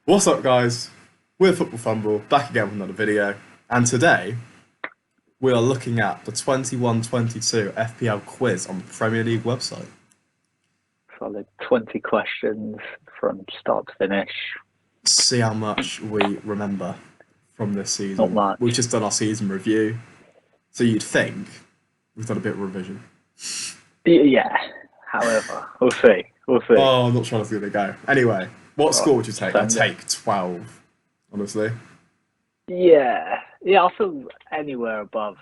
What's up, guys? We're Football Fumble, back again with another video, and today we are looking at the 21-22 FPL quiz on the Premier League website. Solid 20 questions from start to finish. See how much we remember from this Not season. much. We've just done our season review, so you'd think we've done a bit of revision. Yeah, however, we'll see. Oh, I'm not sure that's going to go. Anyway, what score would you take? I'd take 12, honestly. Yeah, I feel anywhere above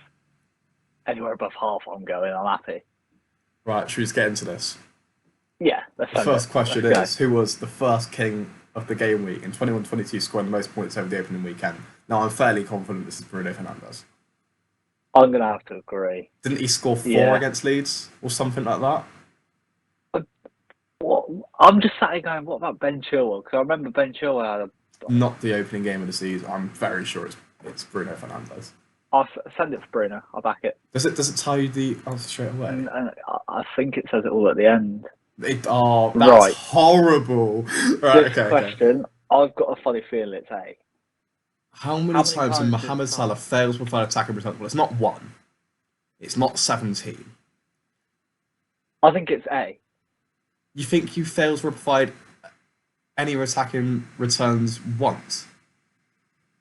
half I'm going, I'm happy. Right, should we just get into this? Yeah, The first question is, who was the first king of the game week in 21-22 scoring the most points over the opening weekend? Now, I'm fairly confident this is Bruno Fernandes. I'm going to have to agree. Didn't he score 4 against Leeds or something like that? What? I'm just sat here going, what about Ben Chilwell? Because I remember Ben Chilwell had a... Not the opening game of the season. I'm very sure it's Bruno Fernandes. I'll send it for Bruno. I'll back it. Does it tell you the answer straight away? And I think it says it all at the end. That's right. Horrible. Right, this question, I've got a funny feeling it's A. How many times did Mohamed Salah fail to provide attacking returns? Well, it's not 1. It's not 17. I think it's A. You think you failed to provide any attacking returns once?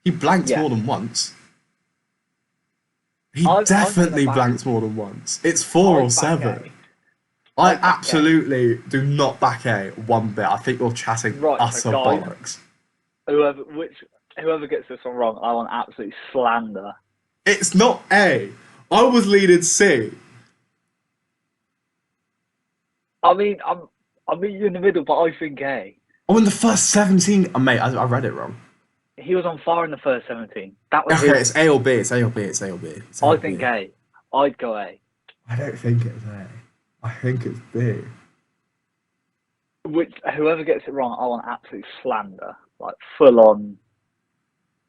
He blanked more than once. He definitely blanked more than once. It's 4 or 7. I absolutely do not back A one bit. I think you're chatting utter bollocks. Whoever gets this one wrong, I want absolute slander. It's not A. I was leading C. I mean, I'm meet you in the middle, but I think A. Oh, in the first 17, mate, I read it wrong. He was on fire in the first 17. That was okay. It's A or B. It's A or B. It's A or B. I think A. I'd go A. I don't think it's A. I think it's B. Whoever gets it wrong, I want absolute slander, like full on.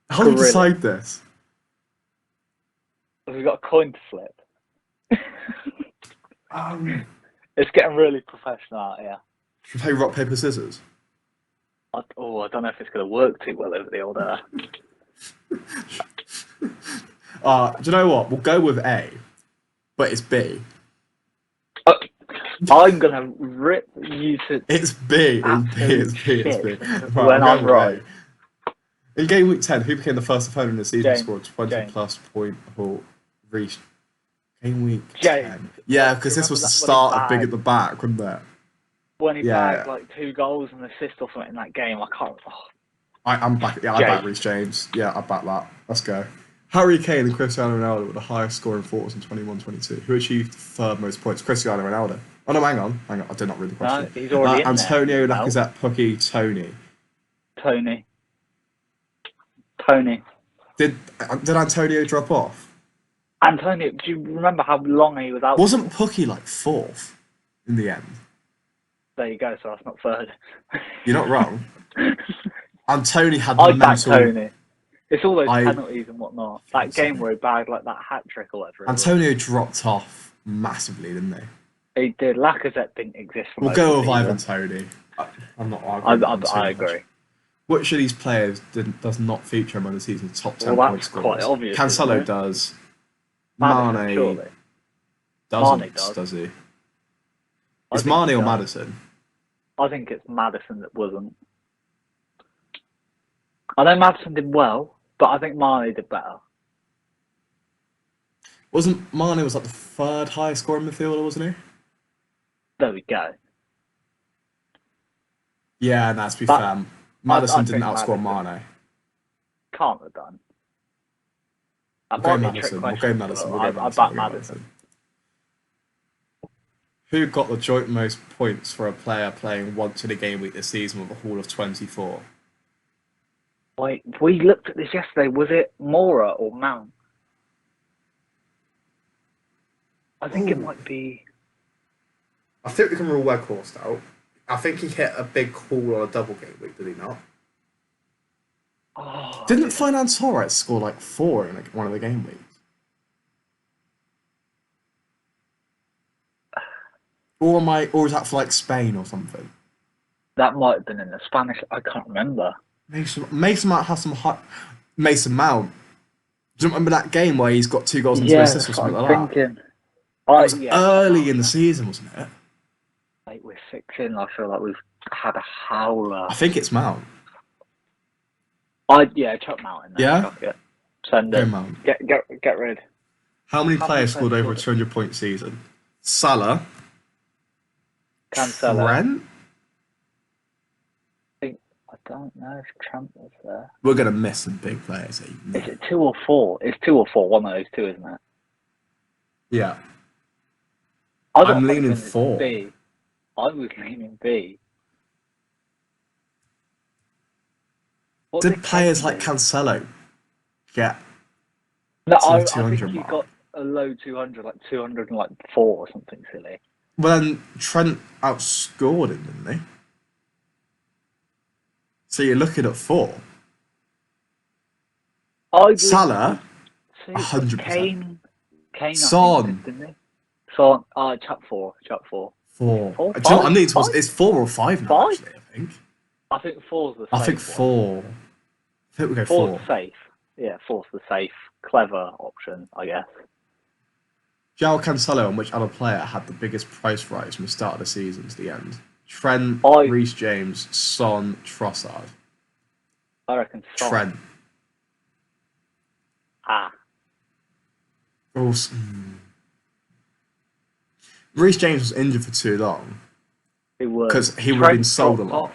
How do you decide this? We've got a coin to flip. It's getting really professional out here. Should we play rock, paper, scissors? I don't know if it's going to work too well over the old air. Do you know what? We'll go with A, but it's B. I'm going to rip you to... It's B. It's B. Right, when I'm right. In game week 10, who became the first opponent in the season to score 20 plus point haul reach? Game week 10. Yeah, because this was the start of Big at the Back, wasn't it? When he bagged like 2 goals and assist or something in that game, I can't. I'm back. Yeah, I back Reece James. Yeah, I back that. Let's go. Harry Kane and Cristiano Ronaldo were the highest scoring forwards in 21-22. Who achieved the third most points? Cristiano Ronaldo. Oh no, hang on. I did not read the question. No, he's already in Antonio, Lacazette, Pukki, Tony. Did Antonio drop off? Antonio, do you remember how long he was out? Wasn't Pukki like 4th in the end? There you go, so that's not 3rd. You're not wrong. And Tony had the mental... Tony. It's all those penalties and whatnot. That game where he bagged like that hat-trick or whatever. Antonio dropped off massively, didn't he? He did. Lacazette didn't exist. We'll go with Ivan Toney. I'm not arguing. I agree. Which of these players does not feature among the season's top 10 point scorers? Quite obvious. Cancelo does. Mane doesn't, does he? Is Mane or Maddison? I think it's Maddison that wasn't. I know Maddison did well, but I think Mane did better. Wasn't Mane was like the 3rd highest scoring midfielder, wasn't he? There we go. Yeah, and that's to be fair. Maddison didn't outscore Mane. Can't have done. We'll go Maddison. I back Maddison. Who got the joint most points for a player playing once in a game week this season with a haul of 24? Wait, we looked at this yesterday. Was it Mora or Mount? I think it might be... I think we can rule Weghorst out. I think he hit a big haul on a double game week, did he not? Didn't Fernand Torres score like 4 in one of the game weeks? Or is that for like Spain or something? That might have been in the Spanish. I can't remember. Mason Mount has some hot. Mason Mount. Do you remember that game where he's got 2 goals and 2 Yeah, assists or that's what something I'm like that? thinking. It was Yeah, early in the season, wasn't it? like we're 6 in. I feel like we've had a howler. I think it's Mount. Chuck Mount in there. Yeah? Chuck it. Send Go it. Mount. Get rid. How many How players many scored over a players 200-point season? Salah. Cancelo. Trent? I don't know if Trent was there. We're going to miss some big players. Is it 2 or 4? It's 2 or 4. One of those two, isn't it? Yeah. I got I'm a leaning feeling it's 4. B. I was leaning B. What Did players Kane like do? Cancelo get No, to the I 200 think he mark? got a low 200, like 204 or something silly. Well, then Trent outscored him, didn't he? So you're looking at 4. Salah, 100%. Kane, Son. I think, didn't he? Son, chap 4. 4. 4, Do you know what I need? It's 4 or 5 now, 5? actually, I think. I think 4's the safe I think one. 4. I think we go 4's 4. the safe. Yeah, 4's the safe, clever option, I guess. João Cancelo and which other player had the biggest price rise from the start of the season to the end? Trent, Reece James, Son, Trossard. I reckon Son. Trent. Also, Reece James was injured for too long. He would. Because he would have been sold a lot.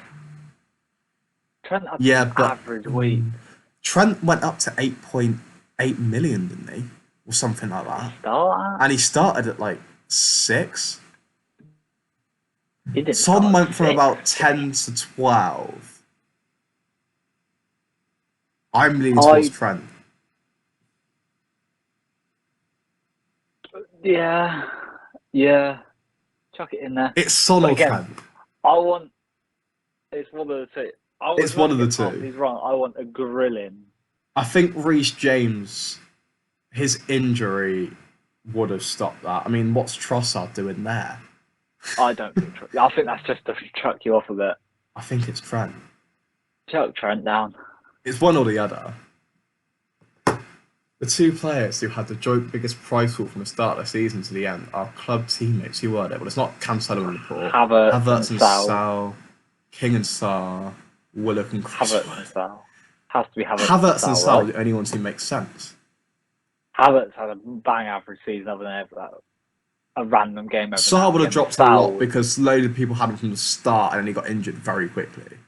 Trent had an average week. Trent went up to 8.8 million, didn't he? Or something like that. And he started at like 6. Son went from about 10 to 12. I'm leaning towards Trent. Yeah. Chuck it in there. It's Son or Trent. It's one of the two. It's one of the two. He's wrong. I want a grilling. I think Reece James, his injury would have stopped that. I mean, what's Trossard doing there? I don't think. I think that's just to chuck you off a bit. I think it's Trent. Chuck Trent down. It's one or the other. The 2 players who had the joint biggest price pool from the start of the season to the end are club teammates. Who were they? Well, it's not Cancelo and Laporte. Havertz and Sal. King and Sarr. Willock and Chris. Havertz and Sal. Has to be Havertz and Sal are the only ones who make sense. Havertz had a bang average season other than a random game. Sarr would have dropped a lot because loads of people had him from the start and then he got injured very quickly.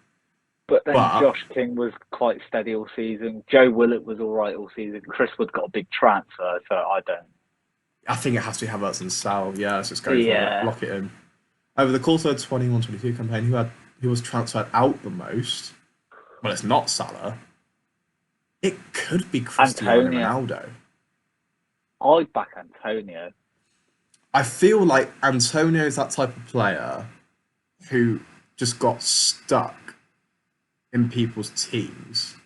But then Josh King was quite steady all season. Joe Willett was all right all season. Chris Wood got a big transfer, so I don't. I think it has to be Havertz and Sal. Yeah, let's just go for it. Lock it in. Over the course of the 21-22 campaign, who was transferred out the most? Well, it's not Salah. It could be Cristiano Ronaldo. I'd back Antonio. I feel like Antonio is that type of player who just got stuck in people's teams.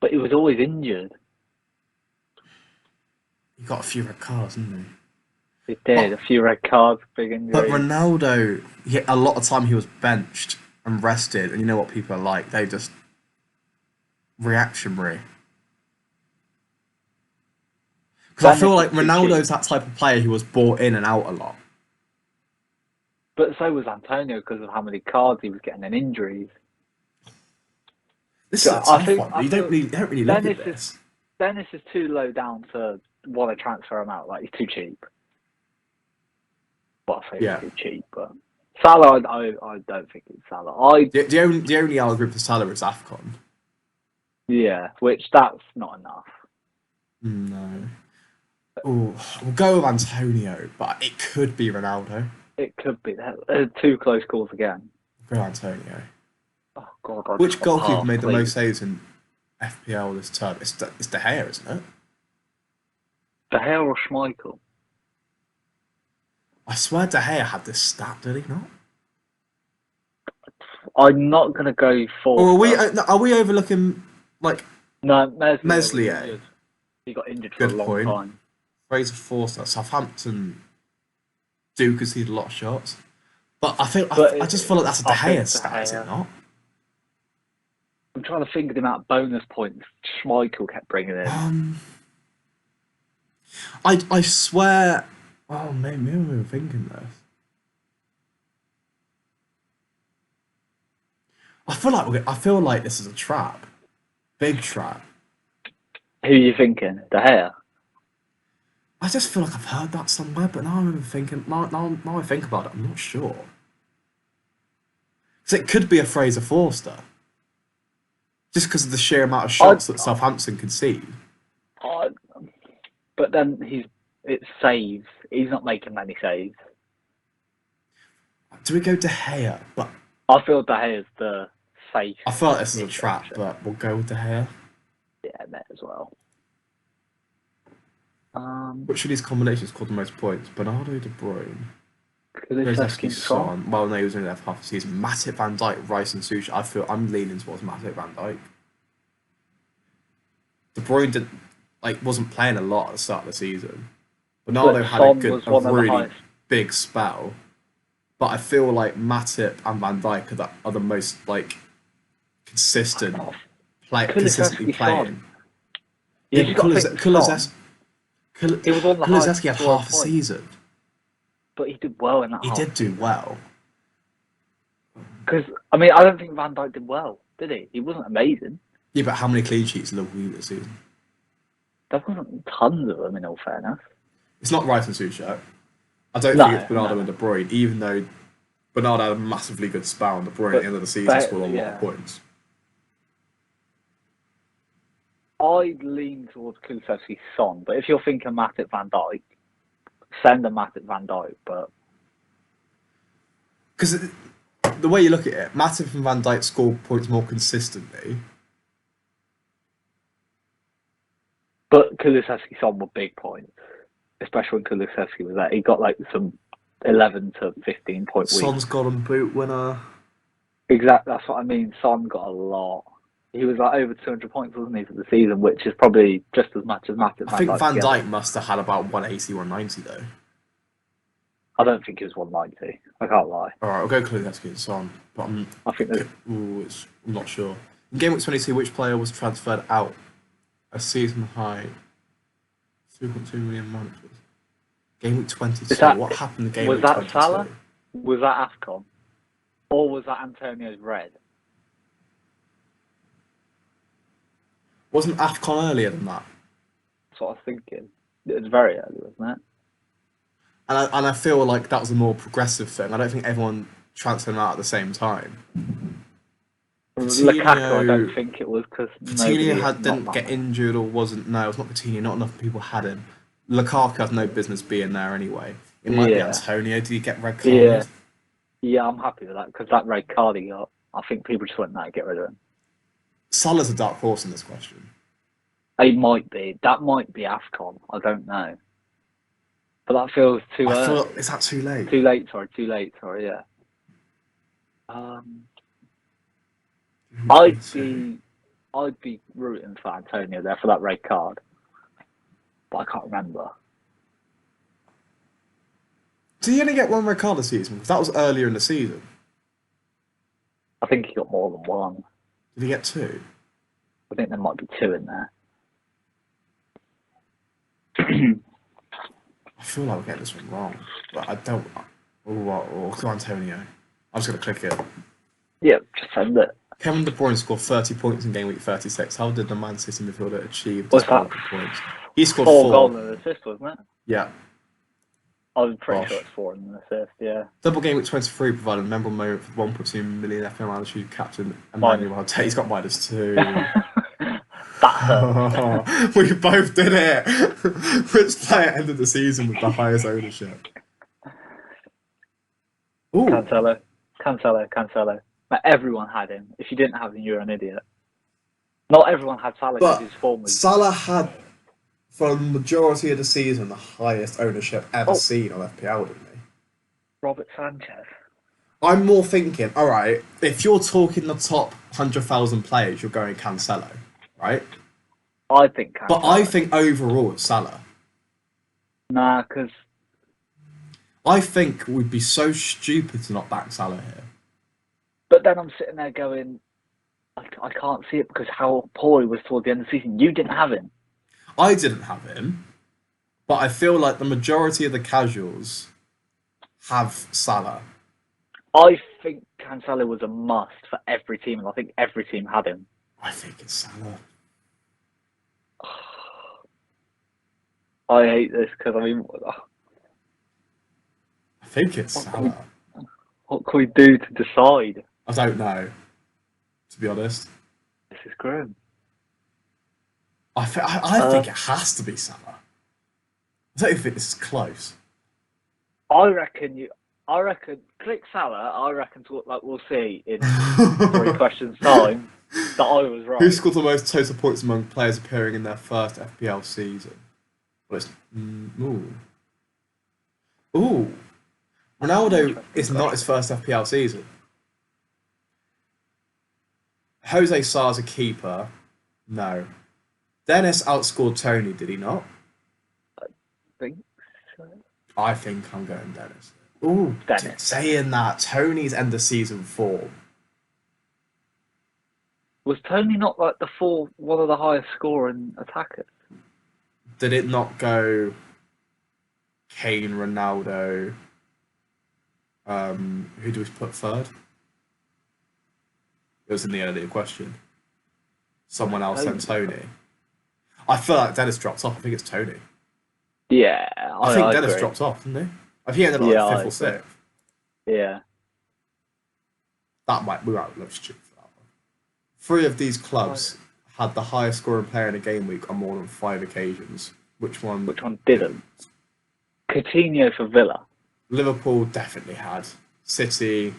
But he was always injured. He got a few red cards, didn't he? He did. A few red cards, big injuries. But Ronaldo, a lot of time he was benched and rested, and you know what people are like. They just reactionary. Because I feel like Ronaldo's that type of player who was bought in and out a lot. But so was Antonio because of how many cards he was getting and injuries. This is a tough one. You don't really look at this. Dennis is too low down to want to transfer him out. Like, he's too cheap. Well, I say he's too cheap, but Salah, I don't think it's Salah. The only argument for Salah is AFCON. Yeah, which that's not enough. No. Ooh, we'll go with Antonio, but it could be Ronaldo. It could be. Two close calls again. Go Antonio. Oh God! Which goalkeeper made the most saves in FPL this term? It's De Gea, isn't it? De Gea or Schmeichel? I swear De Gea had this stat, did he not? I'm not going to go for... Or are we overlooking, like... No, Meslier. He got injured for a long time. Fraser Forster, Southampton do concede a lot of shots. But I just feel like that's a De Gea stat, is it not? I'm trying to think of the amount of bonus points Schmeichel kept bringing in. I swear. Oh, maybe we were thinking this. I feel like this is a trap, big trap. Who are you thinking? De Gea? I just feel like I've heard that somewhere, but now I'm thinking. Now I think about it, I'm not sure. Because it could be a Fraser Forster, just because of the sheer amount of shots that Southampton concede. But then it's saves. He's not making many saves. Do we go De Gea? But I feel De Gea's the safe. I feel like this is a trap, but we'll go with De Gea. Yeah, may as well. Which of these combinations scored the most points? Bernardo, De Bruyne, Kulusevski, Son. Well, no, he was only there for half a season. Matip, Van Dijk, Rice, and Sush. I feel I'm leaning towards Matip, Van Dijk. De Bruyne wasn't playing a lot at the start of the season. Bernardo had a really big spell, but I feel like Matip and Van Dijk are the most consistent consistently playing. Yeah, Kulusevski had half a season, but he did well in that. He did do well. Because I don't think Van Dijk did well, did he? He wasn't amazing. Yeah, but how many clean sheets did we this season? There wasn't tons of them, in all fairness. It's not Rice and Sushak. I don't think it's Bernardo and De Bruyne, even though Bernardo had a massively good spell and De Bruyne at the end of the season scored a lot of points. I'd lean towards Kulusevski, Son, but if you're thinking Matip, Van Dijk, send a Matip, Van Dijk, but... Because the way you look at it, Matip and Van Dijk score points more consistently. But Kulusevski, Son were big points, especially when Kulusevski was there. He got some 11 to 15 point weeks. Son's Golden Boot winner. Exactly, that's what I mean. Son got a lot. He was over 200 points, wasn't he, for the season, which is probably just as much as Matip. I think Van Dijk must have had about 180, 190 though. I don't think it was 190. I can't lie. All right, I'll go Kulusevski and Son, but I'm not sure. In game week 22, which player was transferred out? A season high 2.2 million managers. Game week 22. What happened in game week 22? Was that Salah? Was that AFCON? Or was that Antonio's red? Wasn't AFCON earlier than that? That's what I was thinking. It was very early, wasn't it? And I feel like that was a more progressive thing. I don't think everyone transferred them out at the same time. Lukaku, I don't think it was because Coutinho didn't get injured or wasn't. No, it's not Coutinho. Not enough people had him. Lukaku has no business being there anyway. It might be Antonio. Did he get red carded? Yeah, I'm happy with that because that red card he got, I think people just went, no, get rid of him. Salah's a dark horse in this question. He might be. That might be AFCON. I don't know. But that feels too early. Is that too late? Too late, sorry, yeah. I'd be rooting for Antonio there for that red card. But I can't remember. Did he only get one red card this season? Because that was earlier in the season. I think he got more than one. Did he get two? I think there might be two in there. I feel like we're getting this one wrong. But I don't... Oh, Antonio. I'm just going to click it. Yeah, just send it. Kevin De Bruyne scored 30 points in game week 36. How did the Man City midfielder achieve this points? He scored 4 goals and an assist, wasn't it? Yeah. I was pretty sure it's 4 and an assist, yeah. Double game week 23 provided a memorable moment for 1.2 million FPL altitude captain Emmanuel Martet. He's got -2. That hurt. We both did it. Which player ended the season with the highest ownership? Ooh. Cancelo. But everyone had him. If you didn't have him, you're an idiot. Not everyone had Salah because his form was... Salah had, for the majority of the season, the highest ownership ever seen on FPL, didn't he? Robert Sanchez. I'm more thinking, all right, if you're talking the top 100,000 players, you're going Cancelo, right? I think Cancelo. But I think overall it's Salah. Nah, because... I think we'd be so stupid to not back Salah here. But then I'm sitting there going, I can't see it because how poor he was towards the end of the season. You didn't have him. I didn't have him, but I feel like the majority of the casuals have Salah. I think Cancelo was a must for every team, and I think every team had him. I think it's Salah. I hate this because I think it's Salah. What can we do to decide? I don't know, to be honest. This is grim. I think it has to be Salah. I don't think this is close. I reckon click Salah. I reckon we'll see in 3 questions time that I was right. Who scored the most total points among players appearing in their first FPL season? Well, it's ooh. Ronaldo is not his first FPL season. Jose Sarr's a keeper. No. Dennis outscored Tony, did he not? I think so. I think I'm going Dennis. Ooh, Dennis. Saying that, Tony's end of season form. Was Tony not like one of the highest scoring attackers? Did it not go Kane, Ronaldo? Who do we put third? It was in the end of the question. Someone else than Tony. I feel like Dennis drops off. I think it's Tony. Yeah, I think Dennis drops off, didn't he? I think he ended up like 5th or 6th. Yeah. We might look stupid for that one. 3 of these clubs had the highest scoring player in a game week on more than 5 occasions. Which one didn't? Coutinho for Villa. Liverpool definitely had. City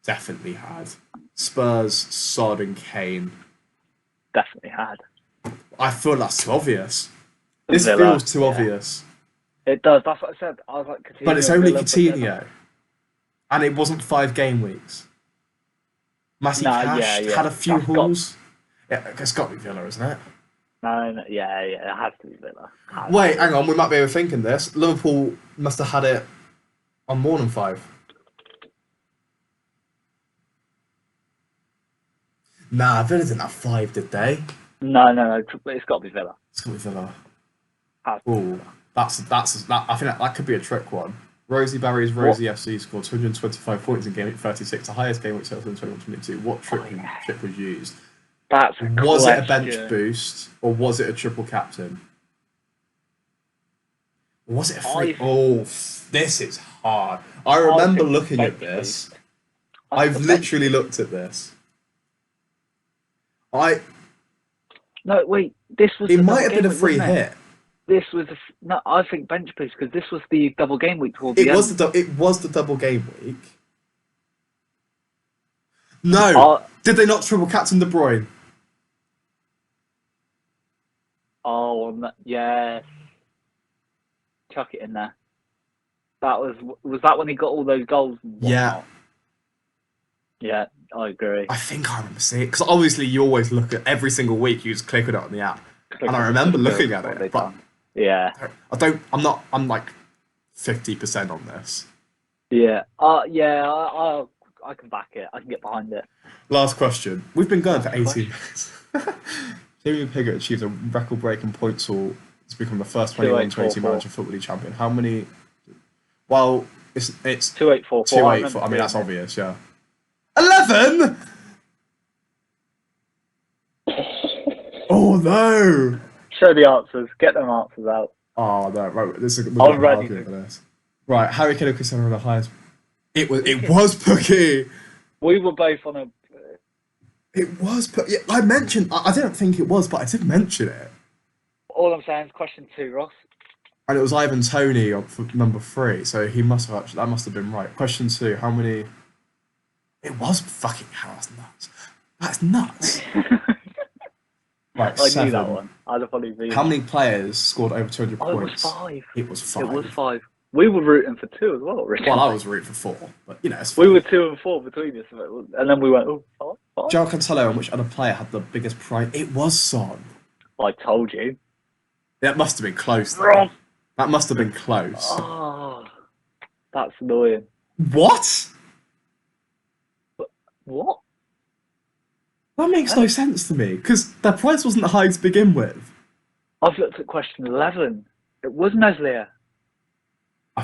definitely had. Spurs, Sod and Kane. Definitely had. I feel that's too obvious. This Villa, feels too obvious. It does. That's what I said. I was like, Coutinho. But it's only Villa, Coutinho. And it wasn't 5 game weeks. Matty Cash had a few hauls. It's got to be Villa, isn't it? No, yeah, it has to be Villa. Wait, hang on, we might be overthinking this. Liverpool must have had it on more than 5. Nah, Villa didn't have 5, did they? No, it's got to be Villa. It's got to be Villa. Oh, that's I think that could be a trick one. Rosie Barry's Rosie FC scored 225 points in game week 36, the highest game week total in 2021-22. What trick was used? Was it a bench boost or was it a triple captain? Was it a free? Oh, this is hard. I remember looking at this. I've literally looked at this. No, wait. This was. It might have been a free hit. This was I think bench boost because this was the double game week towards the end. It was the double game week. No, did they not triple captain De Bruyne? Oh, yes. Chuck it in there. Was that when he got all those goals? Yeah. Yeah, I agree. I think I remember seeing it because obviously you always look at every single week. You just click it on the app, and I remember looking at it. But yeah, I'm like 50% on this. Yeah. I can back it. I can get behind it. Last question. We've been going for 18 minutes. Jamie Piggott achieved a record-breaking points haul to become the first 21-22 manager football league champion. How many? Well, it's 2844. 284. I mean, that's obvious. Yeah. 11. Oh no! Show the answers. Get them answers out. Oh no! Right, this is. I'm ready for this. Right, Harry Kane and Cristiano are the highest. It was Pookie. We were both on a. It was, yeah, I mentioned. I didn't think it was, but I did mention it. All I'm saying is question 2, Ross. And it was Ivan Toney for number 3, so he must have actually. That must have been right. Question 2: how many? It was fucking hell. That's nuts. That's nuts. Right, I 7. knew that one. I'd have probably been. How many players scored over 200 points? It was 5. It was 5. We were rooting for 2 as well, Richard. Well, I was rooting for 4, but you know, it's we were 2 and 4 between us, and then we went, 5. João Cancelo and which other player had the biggest price? It was Son. I told you. That must have been close. Though. That must have been close. Oh, that's annoying. What? What? That makes no sense to me, because their price wasn't high to begin with. I've looked at question 11. It was Meslier. I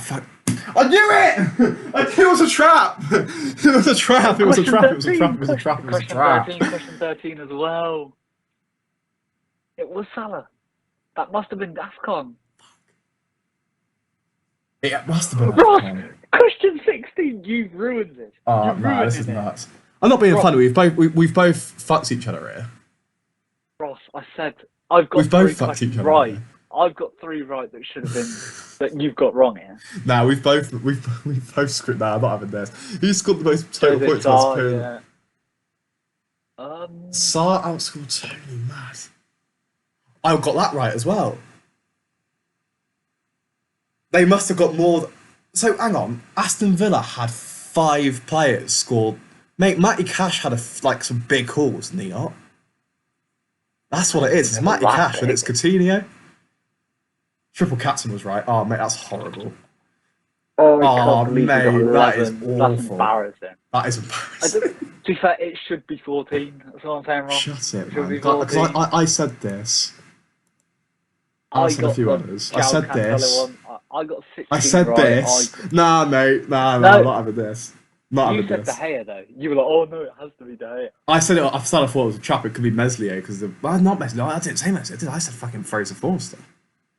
knew it! I knew it was a trap! It was a trap, it was a trap, it was a trap, it was a trap, it was a trap. Question 13 as well. It was Salah. That must have been AFCON. It must have been Ross, AFCON. question 16, you've ruined it. Oh, no, this is nuts. I'm not being funny, we've both fucked each other here. Ross, I said, I've got we've both fucked each other right. Here. I've got 3 right that should have been that you've got wrong here. No, we've both screwed that. I'm not having this. Who scored the most total points last period? Saar outscored Tony, mad. I got that right as well. They must have got more. So hang on, Aston Villa had 5 players scored. Mate, Matty Cash had some big hauls, didn't he not? That's what it is. It's Matty Cash and it's Coutinho. Triple Captain was right. Oh, mate, that's horrible. Oh, mate, that is awful. That's embarrassing. That is embarrassing. To be fair, it should be 14. That's what I'm saying, Ross. Shut it, man. Because I said this. I said a few others. I said this. I got 16 I said right. this. Nah, mate. Nah, I'm not having this. You said De Gea, though. You were like, oh, no, it has to be De Gea. I said it. I thought it was a trap. It could be Meslier because not Meslier. I didn't say Meslier. I said fucking Fraser Forster.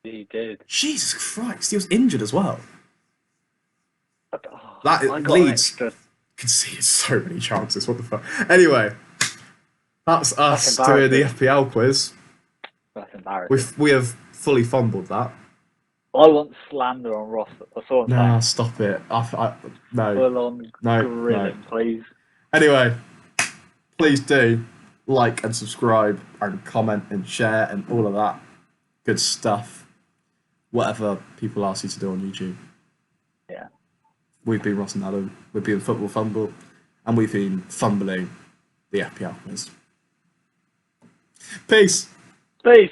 He did. Jesus Christ, he was injured as well. That Leeds conceded so many chances. What the fuck? Anyway, that's us doing the FPL quiz. That's embarrassing. We have fully fumbled that. I want slander on Ross. That's all I'm saying. Nah, stop it. No. Full on grilling, please. Anyway, please do like and subscribe and comment and share and all of that good stuff. Whatever people ask you to do on YouTube. Yeah. We've been Ross and Adam. We've been Football Fumble. And we've been fumbling the FPL quiz. Peace. Peace.